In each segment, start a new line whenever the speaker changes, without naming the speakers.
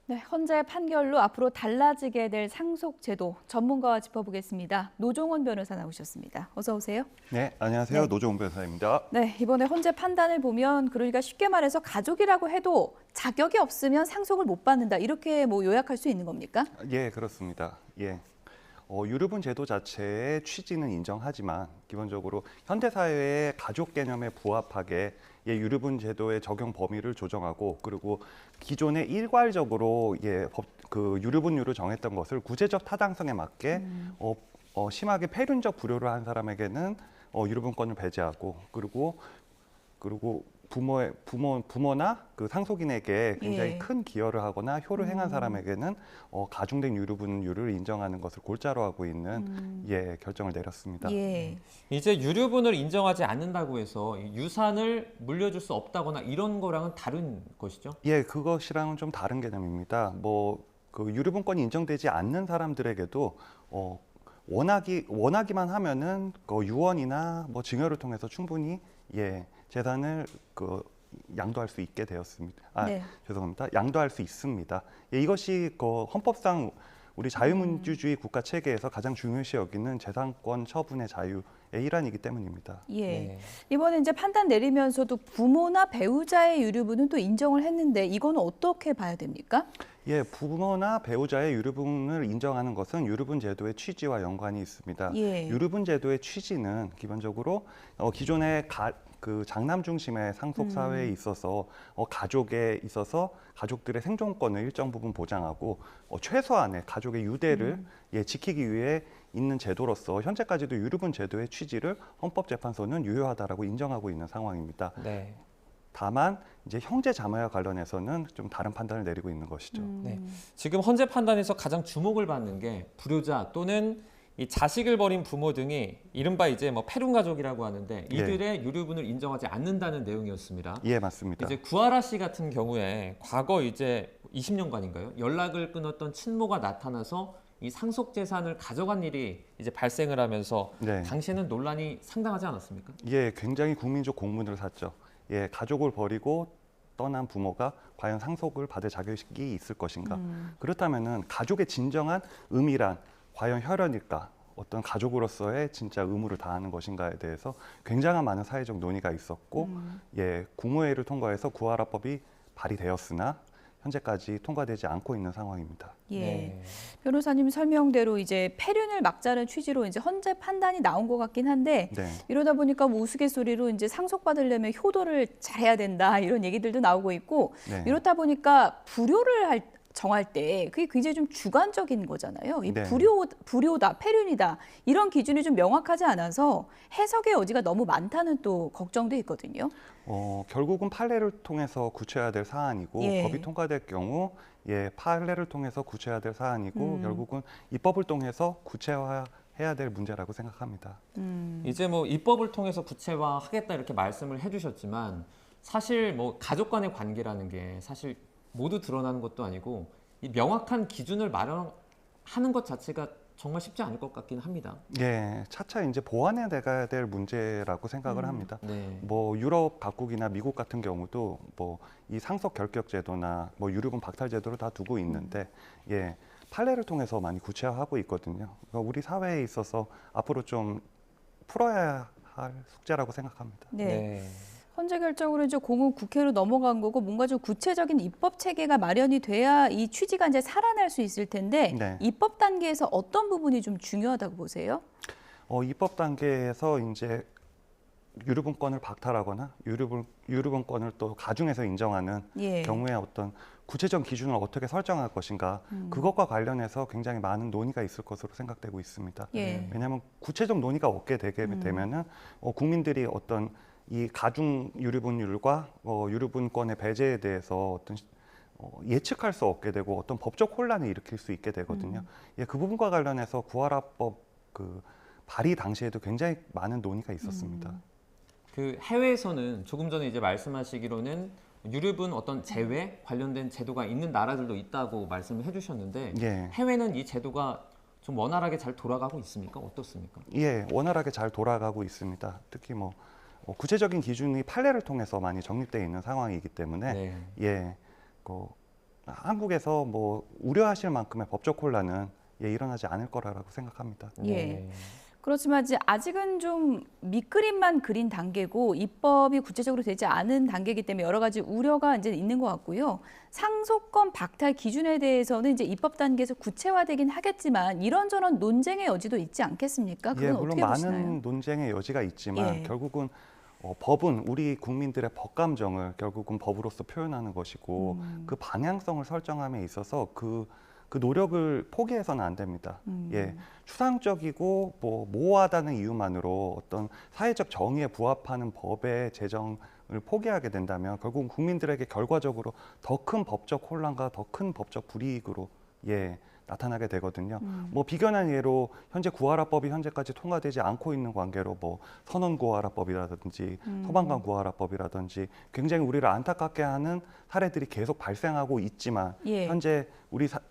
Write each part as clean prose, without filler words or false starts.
네, 헌재 판결로 앞으로 달라지게 될 상속제도 전문가와 짚어보겠습니다. 노종원 변호사 나오셨습니다. 어서 오세요.
네, 안녕하세요.
네.
노종훈 변호사입니다.
네, 이번에 헌재 판단을 보면 그러니까 쉽게 말해서 가족이라고 해도 자격이 없으면 상속을 못 받는다. 이렇게 뭐 요약할 수 있는 겁니까?
예, 그렇습니다. 예. 유류분 제도 자체의 취지는 인정하지만 기본적으로 현대 사회의 가족 개념에 부합하게 유류분 제도의 적용 범위를 조정하고 그리고 기존에 일괄적으로 그 유류분율을 정했던 것을 구제적 타당성에 맞게 심하게 폐륜적 불효를 한 사람에게는 유류분권을 배제하고 그리고 부모나 그 상속인에게 굉장히
예.
큰 기여를 하거나 효를 행한 사람에게는 가중된 유류분율을 인정하는 것을 골자로 하고 있는 결정을 내렸습니다.
예.
이제 유류분을 인정하지 않는다고 해서 유산을 물려줄 수 없다거나 이런 거랑은 다른 것이죠?
예, 그것이랑은 좀 다른 개념입니다. 그 유류분권이 인정되지 않는 사람들에게도 원하기만 하면은 그 유언이나 증여를 통해서 충분히 재산을 양도할 수 있게 되었습니다.
네.
죄송합니다. 양도할 수 있습니다. 이것이 그 헌법상 우리 자유민주주의 국가 체계에서 가장 중요시 여기는 재산권 처분의 자유의 일환이기 때문입니다.
예.
네.
이번에 이제 판단 내리면서도 부모나 배우자의 유류분은 또 인정을 했는데 이거는 어떻게 봐야 됩니까?
예, 부모나 배우자의 유류분을 인정하는 것은 유류분 제도의 취지와 연관이 있습니다.
예.
유류분 제도의 취지는 기본적으로 기존의 그 장남 중심의 상속 사회에 있어서 가족에 있어서 가족들의 생존권을 일정 부분 보장하고 최소한의 가족의 유대를 지키기 위해 있는 제도로서 현재까지도 유류분 제도의 취지를 헌법재판소는 유효하다라고 인정하고 있는 상황입니다.
네.
다만 이제 형제 자매와 관련해서는 좀 다른 판단을 내리고 있는 것이죠.
네. 지금 헌재 판단에서 가장 주목을 받는 게 불효자 또는 이 자식을 버린 부모 등이 이른바 이제 뭐 패륜 가족이라고 하는데 이들의 유류분을 인정하지 않는다는 내용이었습니다.
예, 맞습니다.
이제 구하라 씨 같은 경우에 과거 이제 20년간인가요? 연락을 끊었던 친모가 나타나서 이 상속 재산을 가져간 일이 이제 발생을 하면서
네.
당시에는 논란이 상당하지 않았습니까?
예, 굉장히 국민적 공분을 샀죠. 예, 가족을 버리고 떠난 부모가 과연 상속을 받을 자격이 있을 것인가? 그렇다면은 가족의 진정한 의미란 과연 혈연일까? 어떤 가족으로서의 진짜 의무를 다하는 것인가에 대해서 굉장한 많은 사회적 논의가 있었고, 국무회의를 통과해서 구하라법이 발의되었으나 현재까지 통과되지 않고 있는 상황입니다.
예.
네.
변호사님 설명대로 이제 폐륜을 막자는 취지로 이제 헌재 판단이 나온 것 같긴 한데
네.
이러다 보니까 뭐 우스갯소리로 이제 상속받으려면 효도를 잘해야 된다 이런 얘기들도 나오고 있고
네.
이렇다 보니까 불효를 정할 때 그게 굉장히 좀 주관적인 거잖아요. 이
네.
불효다, 폐륜이다 이런 기준이 좀 명확하지 않아서 해석의 여지가 너무 많다는 또 걱정도 있거든요.
결국은 판례를 통해서 구체화될 될 사안이고
예.
법이 통과될 경우 판례를 통해서 구체화될 사안이고 결국은 입법을 통해서 구체화해야 될 문제라고 생각합니다.
이제 뭐 입법을 통해서 구체화하겠다 이렇게 말씀을 해주셨지만 사실 뭐 가족 간의 관계라는 게 사실 모두 드러나는 것도 아니고 이 명확한 기준을 마련하는 것 자체가 정말 쉽지 않을 것 같긴 합니다.
예, 차차 이제 보완해 나가야 될 문제라고 생각을 합니다.
네.
뭐 유럽 각국이나 미국 같은 경우도 뭐 이 상속 결격 제도나 뭐 유류분 박탈 제도를 다 두고 있는데 판례를 통해서 많이 구체화하고 있거든요. 그러니까 우리 사회에 있어서 앞으로 좀 풀어야 할 숙제라고 생각합니다.
네. 헌재 결정으로 이제 공은 국회로 넘어간 거고 뭔가 좀 구체적인 입법 체계가 마련이 돼야 이 취지가 이제 살아날 수 있을 텐데
네.
입법 단계에서 어떤 부분이 좀 중요하다고 보세요?
입법 단계에서 이제 유류분권을 박탈하거나 유류분권을 또 가중해서 인정하는
예.
경우에 어떤 구체적 기준을 어떻게 설정할 것인가 그것과 관련해서 굉장히 많은 논의가 있을 것으로 생각되고 있습니다.
예.
왜냐하면 구체적 논의가 없게 되게 되면은 국민들이 어떤 이 가중 유류분율과 유류분권의 배제에 대해서 어떤 예측할 수 없게 되고 어떤 법적 혼란을 일으킬 수 있게 되거든요. 그 부분과 관련해서 구하라법 그 발의 당시에도 굉장히 많은 논의가 있었습니다.
그 해외에서는 조금 전에 이제 말씀하시기로는 유류분 어떤 제외 관련된 제도가 있는 나라들도 있다고 말씀을 해주셨는데
예.
해외는 이 제도가 좀 원활하게 잘 돌아가고 있습니까? 어떻습니까?
예, 원활하게 잘 돌아가고 있습니다. 특히 구체적인 기준이 판례를 통해서 많이 정립되어 있는 상황이기 때문에
네.
예, 한국에서 뭐 우려하실 만큼의 법적 혼란은 일어나지 않을 거라고 생각합니다.
예. 그렇지만 이제 아직은 좀 밑그림만 그린 단계고 입법이 구체적으로 되지 않은 단계이기 때문에 여러 가지 우려가 이제 있는 것 같고요. 상속권 박탈 기준에 대해서는 이제 입법 단계에서 구체화되긴 하겠지만 이런저런 논쟁의 여지도 있지 않겠습니까? 그건
물론
어떻게 보시나요?
많은 논쟁의 여지가 있지만
예.
결국은 법은 우리 국민들의 법감정을 결국은 법으로서 표현하는 것이고 그 방향성을 설정함에 있어서 그 노력을 포기해서는 안 됩니다. 추상적이고 뭐 모호하다는 이유만으로 어떤 사회적 정의에 부합하는 법의 제정을 포기하게 된다면 결국 국민들에게 결과적으로 더 큰 법적 혼란과 더 큰 법적 불이익으로 나타나게 되거든요. 뭐 비견한 예로 현재 구하라법이 현재까지 통과되지 않고 있는 관계로 뭐 선원 구하라법이라든지 소방관 구하라법이라든지 굉장히 우리를 안타깝게 하는 사례들이 계속 발생하고 있지만 현재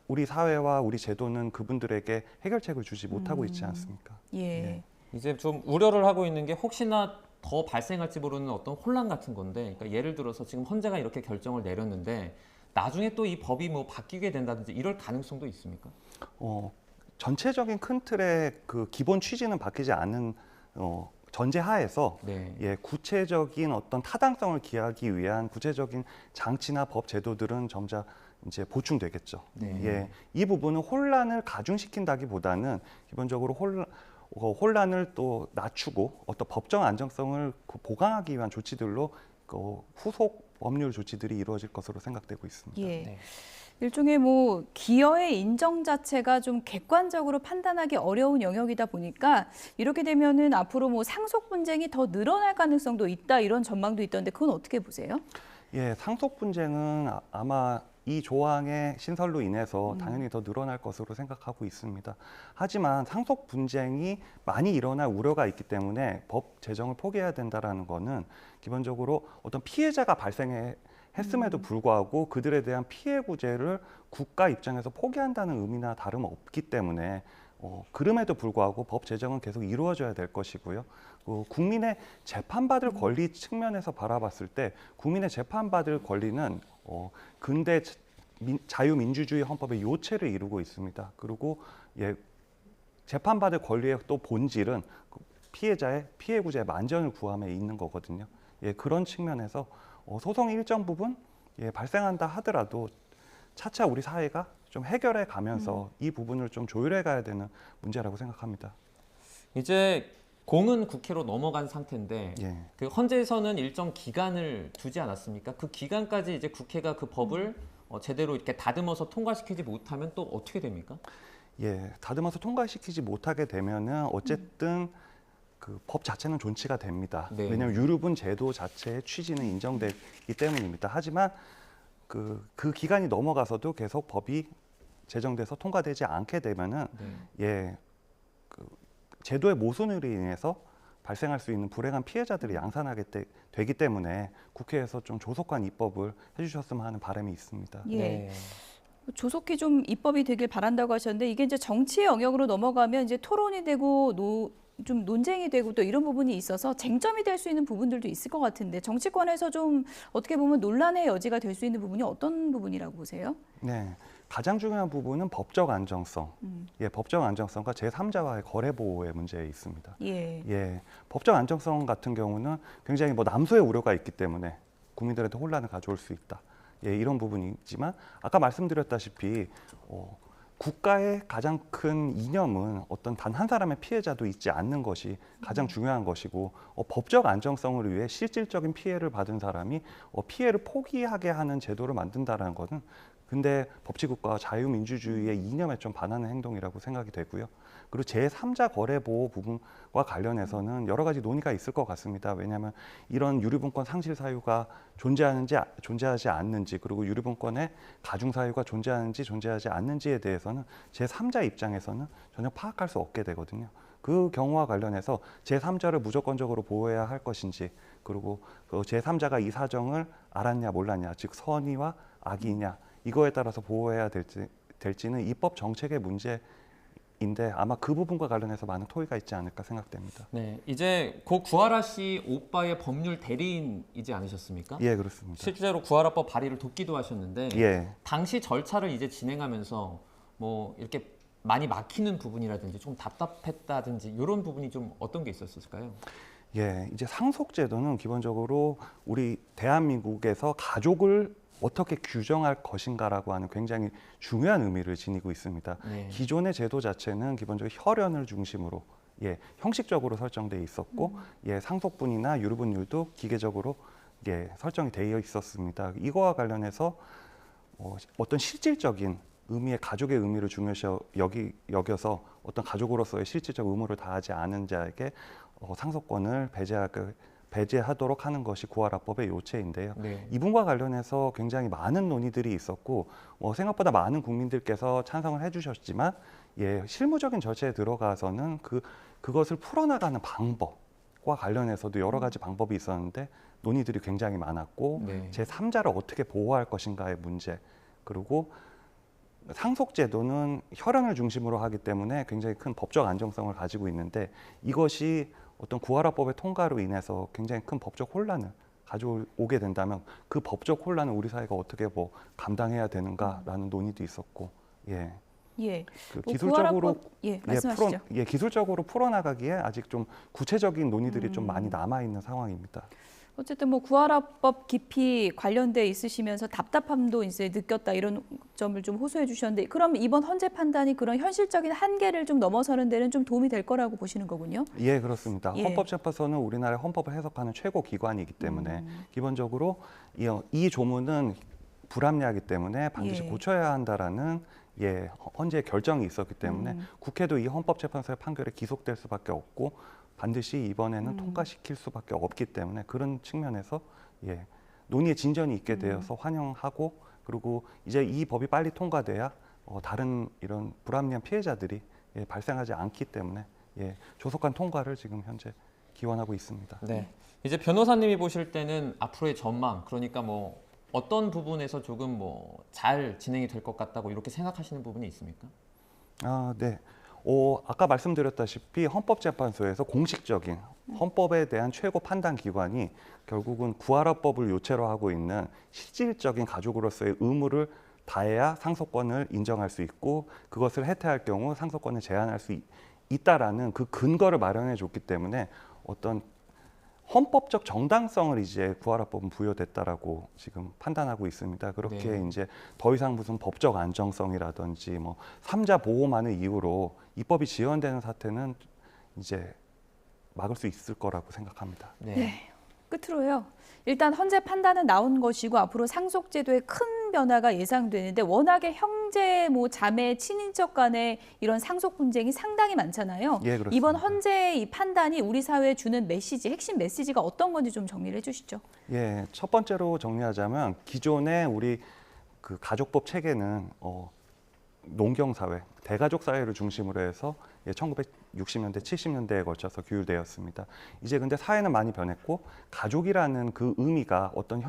우리 사회와 우리 제도는 그분들에게 해결책을 주지 못하고 있지 않습니까?
이제 좀 우려를 하고 있는 게 혹시나 더 발생할지 모르는 어떤 혼란 같은 건데, 그러니까 예를 들어서 지금 헌재가 이렇게 결정을 내렸는데 나중에 또 이 법이 뭐 바뀌게 된다든지 이럴 가능성도 있습니까?
전체적인 큰 틀의 그 기본 취지는 바뀌지 않는 전제하에서 구체적인 어떤 타당성을 기하기 위한 구체적인 장치나 법 제도들은 점차 이제 보충되겠죠. 이 부분은 혼란을 가중시킨다기보다는 기본적으로 혼란을 또 낮추고 어떤 법적 안정성을 보강하기 위한 조치들로 후속 법률 조치들이 이루어질 것으로 생각되고 있습니다.
일종의 뭐 기여의 인정 자체가 좀 객관적으로 판단하기 어려운 영역이다 보니까 이렇게 되면은 앞으로 뭐 상속 분쟁이 더 늘어날 가능성도 있다 이런 전망도 있던데 그건 어떻게 보세요?
상속 분쟁은 아마 이 조항의 신설로 인해서 당연히 더 늘어날 것으로 생각하고 있습니다. 하지만 상속 분쟁이 많이 일어날 우려가 있기 때문에 법 제정을 포기해야 된다라는 거는 기본적으로 어떤 피해자가 발생했음에도 불구하고 그들에 대한 피해 구제를 국가 입장에서 포기한다는 의미나 다름없기 때문에 그럼에도 불구하고 법 제정은 계속 이루어져야 될 것이고요. 국민의 재판받을 권리 측면에서 바라봤을 때 국민의 재판받을 권리는 근대 자유민주주의 헌법의 요체를 이루고 있습니다. 그리고 재판받을 권리의 또 본질은 피해자의 피해 구제 만전을 구함에 있는 거거든요. 그런 측면에서 소송이 일정 부분 발생한다 하더라도 차차 우리 사회가 좀 해결해 가면서 이 부분을 좀 조율해 가야 되는 문제라고 생각합니다.
이제 공은 국회로 넘어간 상태인데 그 헌재에서는 일정 기간을 두지 않았습니까? 그 기간까지 이제 국회가 그 법을 제대로 이렇게 다듬어서 통과시키지 못하면 또 어떻게 됩니까?
다듬어서 통과시키지 못하게 되면은 어쨌든 그 법 자체는 존치가 됩니다. 왜냐하면 유류분 제도 자체의 취지는 인정되기 때문입니다. 하지만 그 기간이 넘어가서도 계속 법이 제정돼서 통과되지 않게 되면은 그 제도의 모순으로 인해서 발생할 수 있는 불행한 피해자들이 양산하게 되기 때문에 국회에서 좀 조속한 입법을 해주셨으면 하는 바람이 있습니다.
조속히 좀 입법이 되길 바란다고 하셨는데 이게 이제 정치의 영역으로 넘어가면 이제 토론이 되고 좀 논쟁이 되고 또 이런 부분이 있어서 쟁점이 될 수 있는 부분들도 있을 것 같은데 정치권에서 좀 어떻게 보면 논란의 여지가 될 수 있는 부분이 어떤 부분이라고 보세요?
가장 중요한 부분은 법적 안정성. 법적 안정성과 제3자와의 거래 보호의 문제에 있습니다. 법적 안정성 같은 경우는 굉장히 뭐 남소의 우려가 있기 때문에 국민들한테 혼란을 가져올 수 있다. 이런 부분이 있지만 아까 말씀드렸다시피 국가의 가장 큰 이념은 어떤 단 한 사람의 피해자도 있지 않는 것이 가장 중요한 것이고 법적 안정성을 위해 실질적인 피해를 받은 사람이 피해를 포기하게 하는 제도를 만든다는 것은 근데 법치국가와 자유민주주의의 이념에 좀 반하는 행동이라고 생각이 되고요. 그리고 제3자 거래 보호 부분과 관련해서는 여러 가지 논의가 있을 것 같습니다. 왜냐하면 이런 유류분권 상실 사유가 존재하지 않는지 그리고 유류분권의 가중 사유가 존재하는지 존재하지 않는지에 대해서는 제3자 입장에서는 전혀 파악할 수 없게 되거든요. 그 경우와 관련해서 제3자를 무조건적으로 보호해야 할 것인지 그리고 그 제3자가 이 사정을 알았냐 몰랐냐 즉 선의와 악의냐 이거에 따라서 보호해야 될지는 입법 정책의 문제인 인데 아마 그 부분과 관련해서 많은 토의가 있지 않을까 생각됩니다.
네, 이제 고 구하라 씨 오빠의 법률 대리인이지 않으셨습니까?
예, 그렇습니다.
실제로 구하라법 발의를 돕기도 하셨는데
예.
당시 절차를 이제 진행하면서 뭐 이렇게 많이 막히는 부분이라든지 좀 답답했다든지 이런 부분이 좀 어떤 게 있었을까요?
예, 이제 상속제도는 기본적으로 우리 대한민국에서 가족을 어떻게 규정할 것인가라고 하는 굉장히 중요한 의미를 지니고 있습니다.
네.
기존의 제도 자체는 기본적으로 혈연을 중심으로 예, 형식적으로 설정돼 있었고 예, 상속분이나 유류분율도 기계적으로 예, 설정이 되어 있었습니다. 이거와 관련해서 어떤 실질적인 의미의 가족의 의미를 중요시 여겨서 어떤 가족으로서의 실질적 의무를 다하지 않은 자에게 상속권을 배제하도록 하는 것이 구하라법의 요체인데요.
네.
이분과 관련해서 굉장히 많은 논의들이 있었고 생각보다 많은 국민들께서 찬성을 해주셨지만 예, 실무적인 절차에 들어가서는 그것을 풀어나가는 방법과 관련해서도 여러 가지 방법이 있었는데 논의들이 굉장히 많았고
네.
제3자를 어떻게 보호할 것인가의 문제 그리고 상속제도는 혈연을 중심으로 하기 때문에 굉장히 큰 법적 안정성을 가지고 있는데 이것이 어떤 구하라법의 통과로 인해서 굉장히 큰 법적 혼란을 가져오게 된다면 그 법적 혼란을 우리 사회가 어떻게 감당해야 되는가라는 논의도 있었고 예.
예.
그
뭐
기술적으로
구하라법, 예, 말씀하시죠.
기술적으로 풀어나가기에 아직 좀 구체적인 논의들이 좀 많이 남아 있는 상황입니다.
어쨌든 뭐 구하라법 깊이 관련돼 있으시면서 답답함도 이제 느꼈다 이런 점을 좀 호소해 주셨는데 그럼 이번 헌재 판단이 그런 현실적인 한계를 좀 넘어서는 데는 좀 도움이 될 거라고 보시는 거군요.
예, 그렇습니다.
예.
헌법재판소는 우리나라의 헌법을 해석하는 최고 기관이기 때문에 기본적으로 이 조문은 불합리하기 때문에 반드시
예.
고쳐야 한다라는 예, 헌재의 결정이 있었기 때문에 국회도 이 헌법재판소의 판결에 기속될 수밖에 없고 반드시 이번에는 통과시킬 수밖에 없기 때문에 그런 측면에서 예, 논의의 진전이 있게 되어서 환영하고 그리고 이제 이 법이 빨리 통과돼야 다른 이런 불합리한 피해자들이 예, 발생하지 않기 때문에 예, 조속한 통과를 지금 현재 기원하고 있습니다.
네. 이제 변호사님이 보실 때는 앞으로의 전망, 그러니까 뭐 어떤 부분에서 조금 뭐 잘 진행이 될 것 같다고 이렇게 생각하시는 부분이 있습니까?
아, 네. 아까 말씀드렸다시피 헌법재판소에서 공식적인 헌법에 대한 최고 판단 기관이 결국은 구하라법을 요체로 하고 있는 실질적인 가족으로서의 의무를 다해야 상속권을 인정할 수 있고 그것을 해태할 경우 상속권을 제한할 수 있다라는 그 근거를 마련해 줬기 때문에 어떤 헌법적 정당성을 이제 구하라법은 부여됐다라고 지금 판단하고 있습니다. 그렇게
네.
이제 더 이상 무슨 법적 안정성이라든지 뭐 삼자 보호만을 이유로 입법이 지연되는 사태는 이제 막을 수 있을 거라고 생각합니다.
네.
네. 끝으로요. 일단 헌재 판단은 나온 것이고 앞으로 상속제도에 큰 변화가 예상되는데 워낙에 형제, 뭐 자매, 친인척 간의 이런 상속 분쟁이 상당히 많잖아요.
예, 그렇습니다.
이번 헌재의 이 판단이 우리 사회에 주는 메시지, 핵심 메시지가 어떤 건지 좀 정리를 해주시죠.
예, 첫 번째로 정리하자면 기존의 우리 그 가족법 체계는 농경 사회, 대가족 사회를 중심으로 해서 1960년대, 70년대에 걸쳐서 규율되었습니다. 이제 근데 사회는 많이 변했고 가족이라는 그 의미가 어떤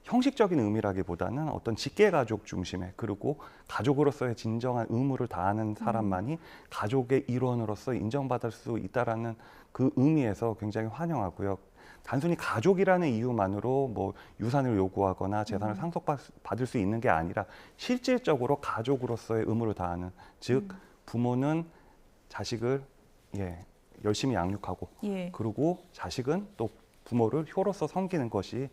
형식적인 의미라기보다는 어떤 직계 가족 중심의 그리고 가족으로서의 진정한 의무를 다하는 사람만이 가족의 일원으로서 인정받을 수 있다라는 그 의미에서 굉장히 환영하고요. 단순히 가족이라는 이유만으로 뭐 유산을 요구하거나 재산을 상속받을 수 있는 게 아니라 실질적으로 가족으로서의 의무를 다하는 즉 부모는 자식을 열심히 양육하고
예.
그리고 자식은 또 부모를 효로서 섬기는 것이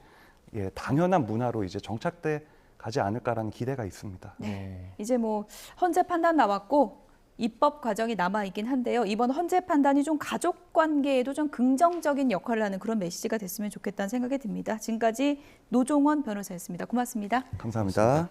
당연한 문화로 이제 정착돼 가지 않을까라는 기대가 있습니다.
네.
이제 뭐 헌재 판단 나왔고 입법 과정이 남아 있긴 한데요. 이번 헌재 판단이 좀 가족 관계에도 좀 긍정적인 역할을 하는 그런 메시지가 됐으면 좋겠다는 생각이 듭니다. 지금까지 노종원 변호사였습니다. 고맙습니다.
감사합니다.